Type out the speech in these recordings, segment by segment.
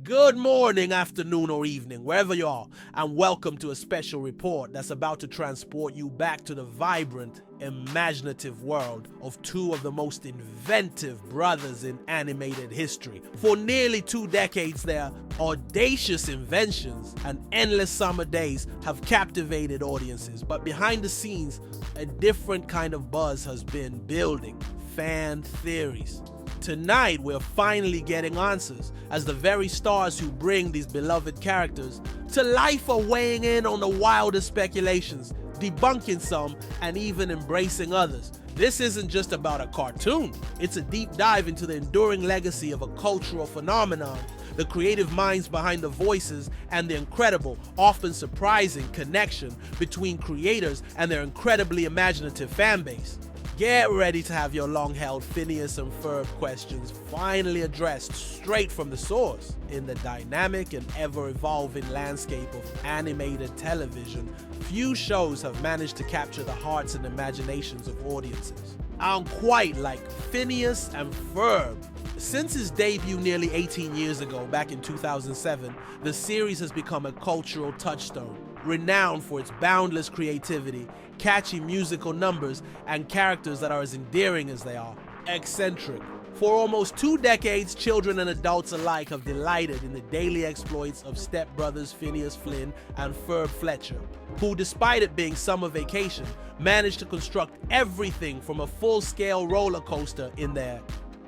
Good morning, afternoon, or evening, wherever you are, and welcome to a special report that's about to transport you back to the vibrant, imaginative world of two of the most inventive brothers in animated history. For nearly 2 decades, their audacious inventions and endless summer days have captivated audiences, but behind the scenes, a different kind of buzz has been building: fan theories. Tonight, we're finally getting answers, as the very stars who bring these beloved characters to life are weighing in on the wildest speculations, debunking some and even embracing others. This isn't just about a cartoon, it's a deep dive into the enduring legacy of a cultural phenomenon, the creative minds behind the voices, and the incredible, often surprising connection between creators and their incredibly imaginative fan base. Get ready to have your long-held Phineas and Ferb questions finally addressed straight from the source. In the dynamic and ever-evolving landscape of animated television, few shows have managed to capture the hearts and imaginations of audiences. I'm quite like Phineas and Ferb. Since its debut nearly 18 years ago, back in 2007, the series has become a cultural touchstone, renowned for its boundless creativity, catchy musical numbers, and characters that are as endearing as they are eccentric. For almost 2 decades, children and adults alike have delighted in the daily exploits of stepbrothers Phineas Flynn and Ferb Fletcher, who, despite it being summer vacation, managed to construct everything from a full-scale roller coaster in their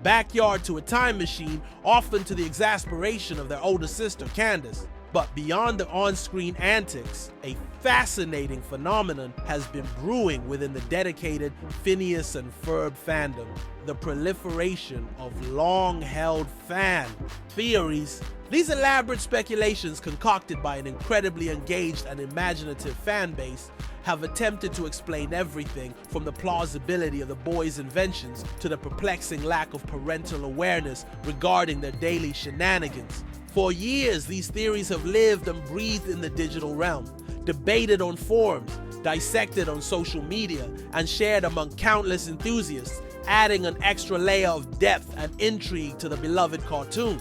backyard to a time machine, often to the exasperation of their older sister, Candace. But beyond the on-screen antics, a fascinating phenomenon has been brewing within the dedicated Phineas and Ferb fandom: the proliferation of long-held fan theories. These elaborate speculations, concocted by an incredibly engaged and imaginative fan base, have attempted to explain everything from the plausibility of the boys' inventions to the perplexing lack of parental awareness regarding their daily shenanigans. For years, these theories have lived and breathed in the digital realm, debated on forums, dissected on social media, and shared among countless enthusiasts, adding an extra layer of depth and intrigue to the beloved cartoon.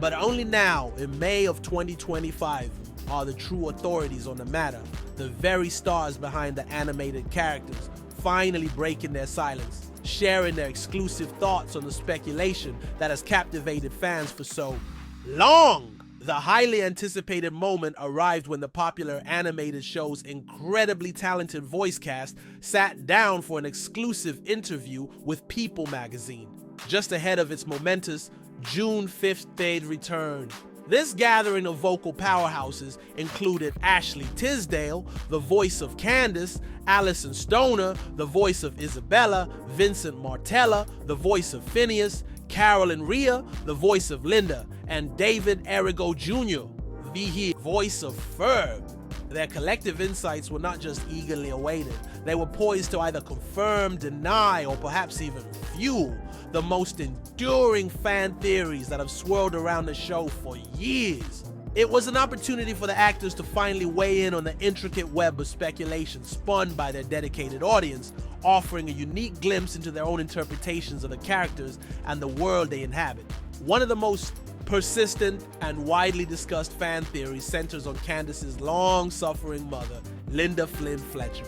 But only now, in May of 2025, are the true authorities on the matter, the very stars behind the animated characters, finally breaking their silence, sharing their exclusive thoughts on the speculation that has captivated fans for so long. The highly anticipated moment arrived when the popular animated show's incredibly talented voice cast sat down for an exclusive interview with People magazine, just ahead of its momentous June 5th day return. This gathering of vocal powerhouses included Ashley Tisdale, the voice of Candace, Alyson Stoner, the voice of Isabella, Vincent Martella, the voice of Phineas, Carol and Rhea, the voice of Linda, and David Errigo Jr., the voice of Ferb. Their collective insights were not just eagerly awaited, they were poised to either confirm, deny, or perhaps even fuel the most enduring fan theories that have swirled around the show for years. It was an opportunity for the actors to finally weigh in on the intricate web of speculation spun by their dedicated audience, offering a unique glimpse into their own interpretations of the characters and the world they inhabit. One of the most persistent and widely discussed fan theories centers on Candace's long-suffering mother, Linda Flynn Fletcher.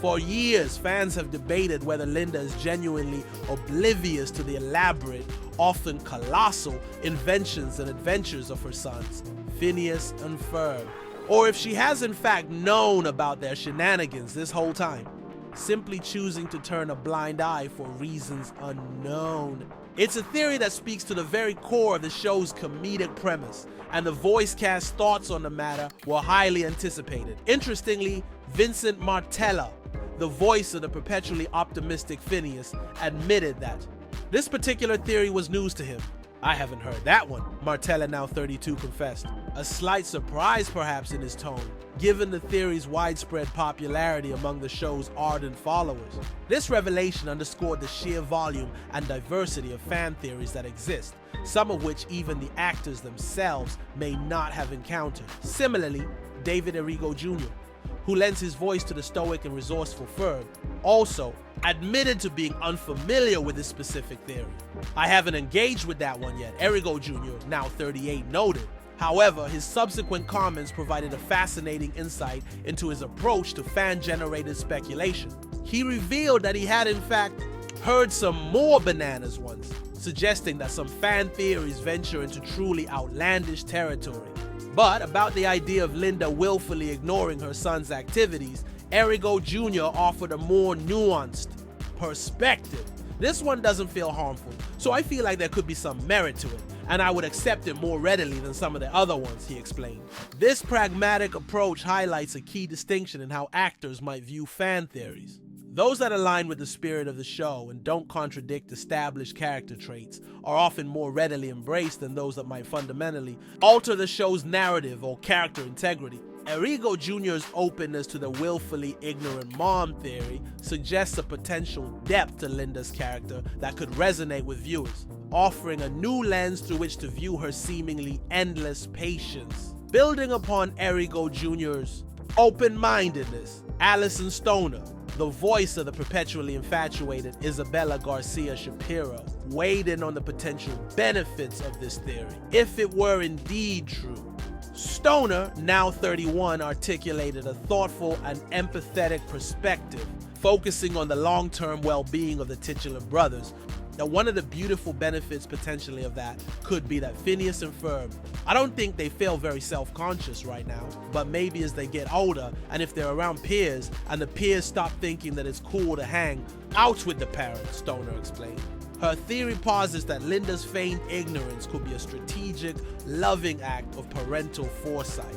For years, fans have debated whether Linda is genuinely oblivious to the elaborate, often colossal, inventions and adventures of her sons, Phineas and Ferb, or if she has in fact known about their shenanigans this whole time, simply choosing to turn a blind eye for reasons unknown. It's a theory that speaks to the very core of the show's comedic premise, and the voice cast's thoughts on the matter were highly anticipated. Interestingly, Vincent Martella, the voice of the perpetually optimistic Phineas, admitted that this particular theory was news to him. "I haven't heard that one," Martella, now 32, confessed. A slight surprise perhaps in his tone, given the theory's widespread popularity among the show's ardent followers. This revelation underscored the sheer volume and diversity of fan theories that exist, some of which even the actors themselves may not have encountered. Similarly, David Errigo Jr., who lends his voice to the stoic and resourceful Ferb, also admitted to being unfamiliar with this specific theory. "I haven't engaged with that one yet," Errigo Jr., now 38, noted. However, his subsequent comments provided a fascinating insight into his approach to fan-generated speculation. He revealed that he had in fact heard some more bananas once, suggesting that some fan theories venture into truly outlandish territory. But about the idea of Linda willfully ignoring her son's activities, Errigo Jr. offered a more nuanced perspective. This one doesn't feel harmful, so I feel like there could be some merit to it, and I would accept it more readily than some of the other ones, he explained. This pragmatic approach highlights a key distinction in how actors might view fan theories. Those that align with the spirit of the show and don't contradict established character traits are often more readily embraced than those that might fundamentally alter the show's narrative or character integrity. Errigo Jr.'s openness to the willfully ignorant mom theory suggests a potential depth to Linda's character that could resonate with viewers, offering a new lens through which to view her seemingly endless patience. Building upon Errigo Jr.'s open-mindedness, Alyson Stoner, the voice of the perpetually infatuated Isabella Garcia Shapiro, weighed in on the potential benefits of this theory, if it were indeed true. Stoner, now 31, articulated a thoughtful and empathetic perspective, focusing on the long-term well-being of the titular brothers. Now, one of the beautiful benefits potentially of that could be that Phineas and Ferb, I don't think they feel very self-conscious right now, but maybe as they get older and if they're around peers and the peers stop thinking that it's cool to hang out with the parents, Stoner explained. Her theory posits that Linda's feigned ignorance could be a strategic, loving act of parental foresight.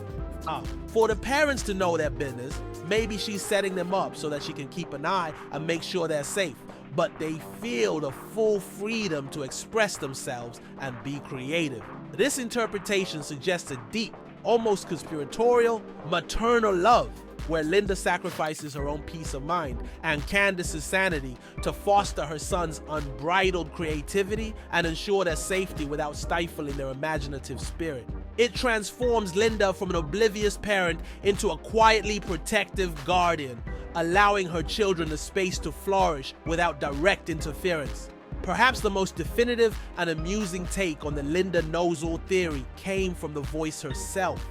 For the parents to know their business, maybe she's setting them up so that she can keep an eye and make sure they're safe, but they feel the full freedom to express themselves and be creative. This interpretation suggests a deep, almost conspiratorial, maternal love, where Linda sacrifices her own peace of mind and Candace's sanity to foster her son's unbridled creativity and ensure their safety without stifling their imaginative spirit. It transforms Linda from an oblivious parent into a quietly protective guardian, allowing her children the space to flourish without direct interference. Perhaps the most definitive and amusing take on the Linda knows-all theory came from the voice herself.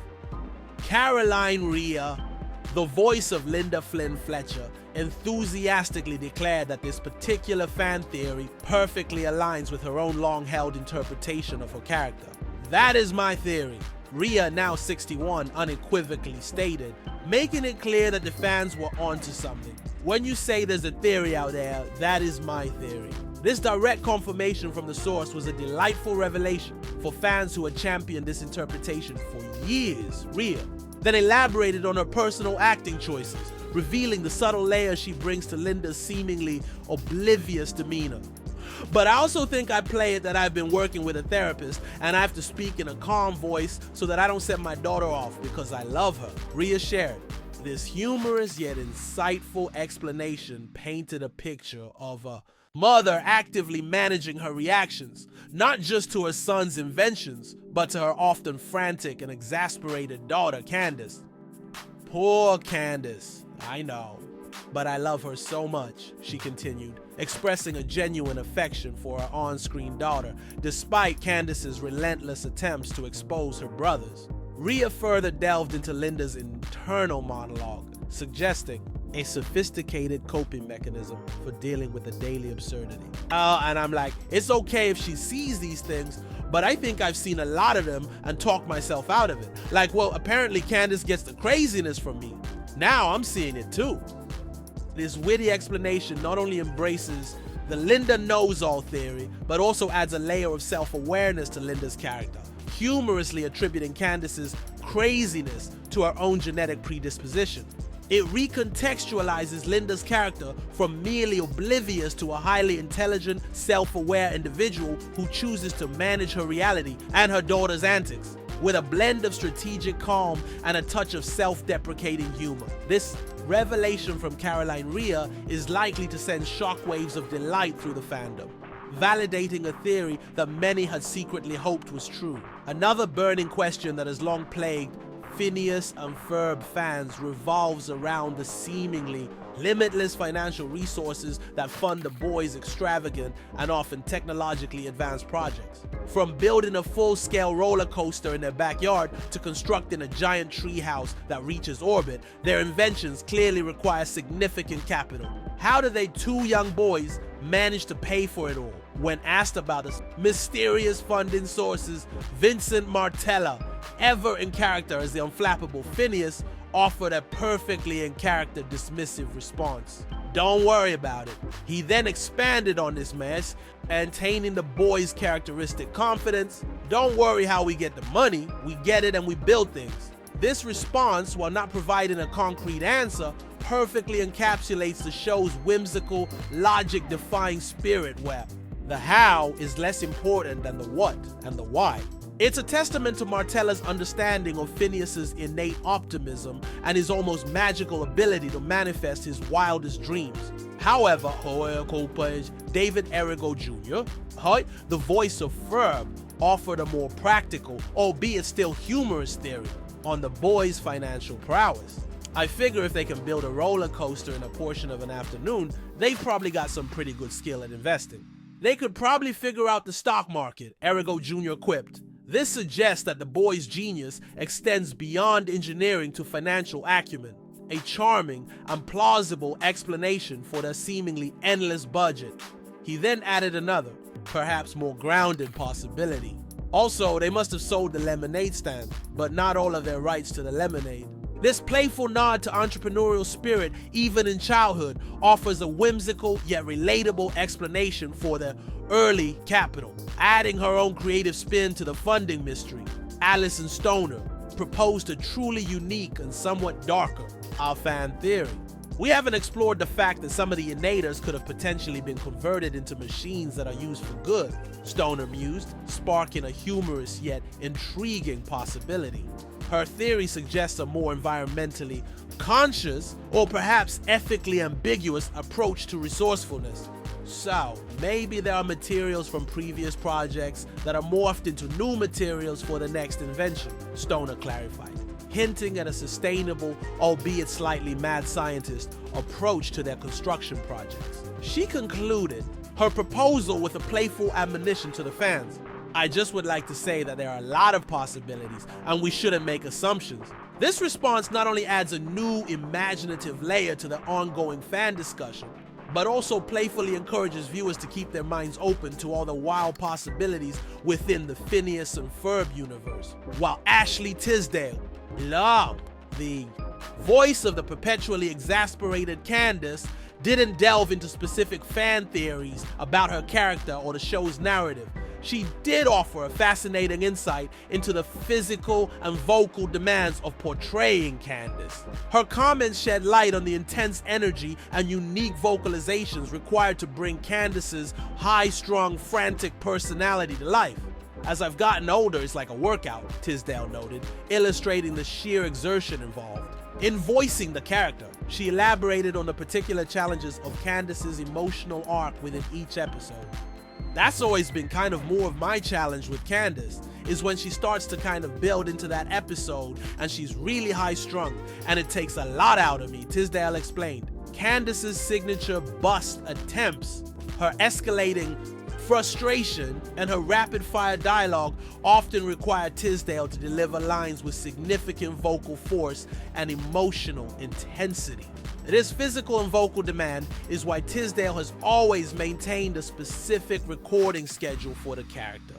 Caroline Rhea, the voice of Linda Flynn Fletcher, enthusiastically declared that this particular fan theory perfectly aligns with her own long-held interpretation of her character. "That is my theory," Rhea, now 61, unequivocally stated, making it clear that the fans were onto something. "When you say there's a theory out there, that is my theory." This direct confirmation from the source was a delightful revelation for fans who had championed this interpretation for years. Rhea then elaborated on her personal acting choices, revealing the subtle layers she brings to Linda's seemingly oblivious demeanor. "But I also think I play it that I've been working with a therapist and I have to speak in a calm voice so that I don't set my daughter off because I love her," Rhea shared. This humorous yet insightful explanation painted a picture of a mother actively managing her reactions, not just to her son's inventions, but to her often frantic and exasperated daughter, Candace. "Poor Candace, I know, but I love her so much," she continued, expressing a genuine affection for her on-screen daughter, despite Candace's relentless attempts to expose her brothers. Rhea further delved into Linda's internal monologue, suggesting a sophisticated coping mechanism for dealing with the daily absurdity. And I'm like, it's okay if she sees these things, but I think I've seen a lot of them and talked myself out of it. Like, well, apparently Candace gets the craziness from me. Now I'm seeing it too. This witty explanation not only embraces the Linda knows-all theory, but also adds a layer of self-awareness to Linda's character, humorously attributing Candace's craziness to her own genetic predisposition. It recontextualizes Linda's character from merely oblivious to a highly intelligent, self-aware individual who chooses to manage her reality and her daughter's antics with a blend of strategic calm and a touch of self-deprecating humor. This revelation from Caroline Rhea is likely to send shockwaves of delight through the fandom, validating a theory that many had secretly hoped was true. Another burning question that has long plagued Phineas and Ferb fans revolves around the seemingly limitless financial resources that fund the boys' extravagant and often technologically advanced projects. From building a full-scale roller coaster in their backyard to constructing a giant treehouse that reaches orbit, their inventions clearly require significant capital. How do they two young boys manage to pay for it all? When asked about his mysterious funding sources, Vincent Martella, ever in character as the unflappable Phineas, offered a perfectly in character dismissive response. Don't worry about it. He then expanded on this mess, maintaining the boys' characteristic confidence. Don't worry how we get the money, we get it and we build things. This response, while not providing a concrete answer, perfectly encapsulates the show's whimsical, logic-defying spirit where the how is less important than the what and the why. It's a testament to Martella's understanding of Phineas's innate optimism and his almost magical ability to manifest his wildest dreams. However, David Errigo Jr., the voice of Ferb, offered a more practical, albeit still humorous theory on the boys' financial prowess. I figure if they can build a roller coaster in a portion of an afternoon, they've probably got some pretty good skill at investing. They could probably figure out the stock market, Errigo Jr. quipped. This suggests that the boys' genius extends beyond engineering to financial acumen, a charming and plausible explanation for their seemingly endless budget. He then added another, perhaps more grounded possibility. Also, they must have sold the lemonade stand, but not all of their rights to the lemonade. This playful nod to entrepreneurial spirit, even in childhood, offers a whimsical yet relatable explanation for their early capital. Adding her own creative spin to the funding mystery, Alyson Stoner proposed a truly unique and somewhat darker fan theory. We haven't explored the fact that some of the innators could have potentially been converted into machines that are used for good, Stoner mused, sparking a humorous yet intriguing possibility. Her theory suggests a more environmentally conscious or perhaps ethically ambiguous approach to resourcefulness. So, maybe there are materials from previous projects that are morphed into new materials for the next invention, Stoner clarified, hinting at a sustainable, albeit slightly mad scientist, approach to their construction projects. She concluded her proposal with a playful admonition to the fans. I just would like to say that there are a lot of possibilities and we shouldn't make assumptions. This response not only adds a new imaginative layer to the ongoing fan discussion, but also playfully encourages viewers to keep their minds open to all the wild possibilities within the Phineas and Ferb universe. While Ashley Tisdale, the voice of the perpetually exasperated Candace, didn't delve into specific fan theories about her character or the show's narrative, she did offer a fascinating insight into the physical and vocal demands of portraying Candace. Her comments shed light on the intense energy and unique vocalizations required to bring Candace's high-strung, frantic personality to life. As I've gotten older, it's like a workout, Tisdale noted, illustrating the sheer exertion involved. In voicing the character, she elaborated on the particular challenges of Candace's emotional arc within each episode. That's always been kind of more of my challenge with Candace, is when she starts to kind of build into that episode and she's really high-strung, and it takes a lot out of me, Tisdale explained. Candace's signature bust attempts, her escalating frustration, and her rapid-fire dialogue often require Tisdale to deliver lines with significant vocal force and emotional intensity. This physical and vocal demand is why Tisdale has always maintained a specific recording schedule for the character.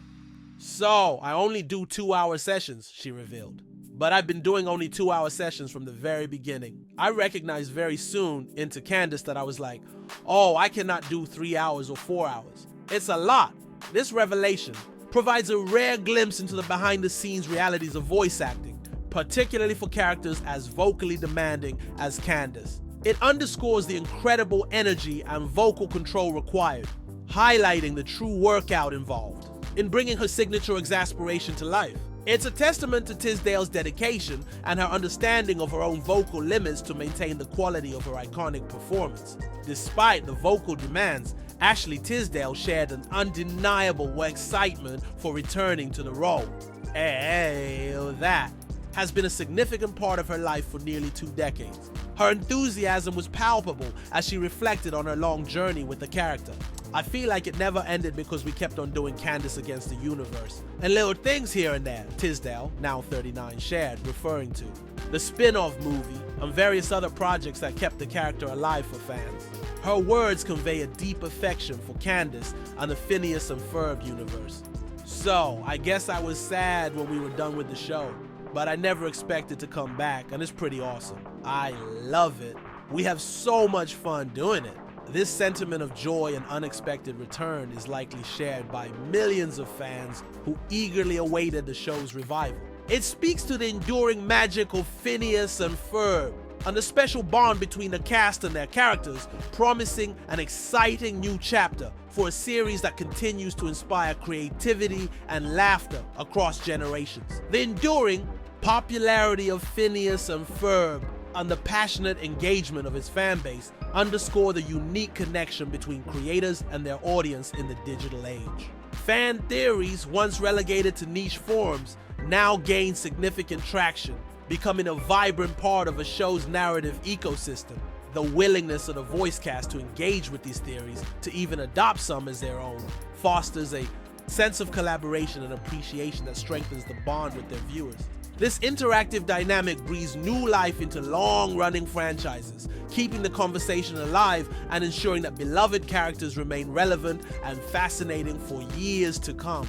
So, I only do 2-hour sessions, she revealed. But I've been doing only 2-hour sessions from the very beginning. I recognized very soon into Candace that I was like, oh, I cannot do 3 hours or 4 hours. It's a lot. This revelation provides a rare glimpse into the behind-the-scenes realities of voice acting, particularly for characters as vocally demanding as Candace. It underscores the incredible energy and vocal control required, highlighting the true workout involved in bringing her signature exasperation to life. It's a testament to Tisdale's dedication and her understanding of her own vocal limits to maintain the quality of her iconic performance. Despite the vocal demands, Ashley Tisdale shared an undeniable excitement for returning to the role. Hey, that. has been a significant part of her life for nearly 2 decades. Her enthusiasm was palpable as she reflected on her long journey with the character. I feel like it never ended because we kept on doing Candace against the universe, and little things here and there, Tisdale, now 39, shared, referring to the spin-off movie and various other projects that kept the character alive for fans. Her words convey a deep affection for Candace and the Phineas and Ferb universe. So, I guess I was sad when we were done with the show, but I never expected to come back, and it's pretty awesome. I love it. We have so much fun doing it. This sentiment of joy and unexpected return is likely shared by millions of fans who eagerly awaited the show's revival. It speaks to the enduring magic of Phineas and Ferb and the special bond between the cast and their characters, promising an exciting new chapter for a series that continues to inspire creativity and laughter across generations. The enduring popularity of Phineas and Ferb and the passionate engagement of its fan base underscore the unique connection between creators and their audience in the digital age. Fan theories, once relegated to niche forms, now gain significant traction, becoming a vibrant part of a show's narrative ecosystem. The willingness of the voice cast to engage with these theories, to even adopt some as their own, fosters a sense of collaboration and appreciation that strengthens the bond with their viewers. This interactive dynamic breathes new life into long-running franchises, keeping the conversation alive and ensuring that beloved characters remain relevant and fascinating for years to come.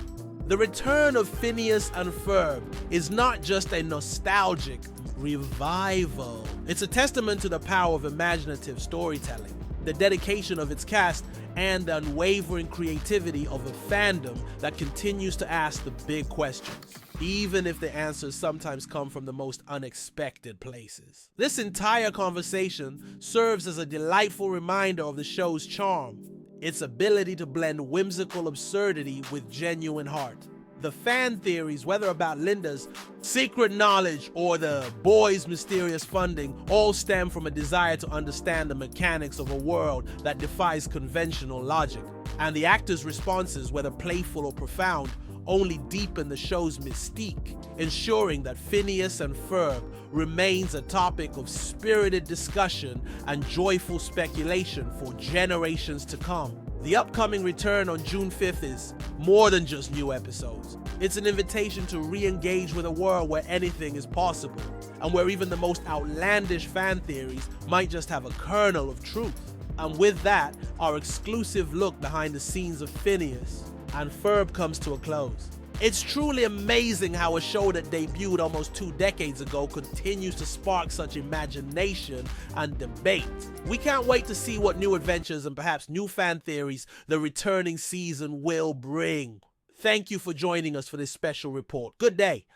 The return of Phineas and Ferb is not just a nostalgic revival. It's a testament to the power of imaginative storytelling, the dedication of its cast, and the unwavering creativity of a fandom that continues to ask the big questions, even if the answers sometimes come from the most unexpected places. This entire conversation serves as a delightful reminder of the show's charm, its ability to blend whimsical absurdity with genuine heart. The fan theories, whether about Linda's secret knowledge or the boys' mysterious funding, all stem from a desire to understand the mechanics of a world that defies conventional logic. And the actors' responses, whether playful or profound, only deepen the show's mystique, ensuring that Phineas and Ferb remains a topic of spirited discussion and joyful speculation for generations to come. The upcoming return on June 5th is more than just new episodes. It's an invitation to re-engage with a world where anything is possible, and where even the most outlandish fan theories might just have a kernel of truth. And with that, our exclusive look behind the scenes of Phineas and Ferb comes to a close. It's truly amazing how a show that debuted almost 2 decades ago continues to spark such imagination and debate. We can't wait to see what new adventures and perhaps new fan theories the returning season will bring. Thank you for joining us for this special report. Good day.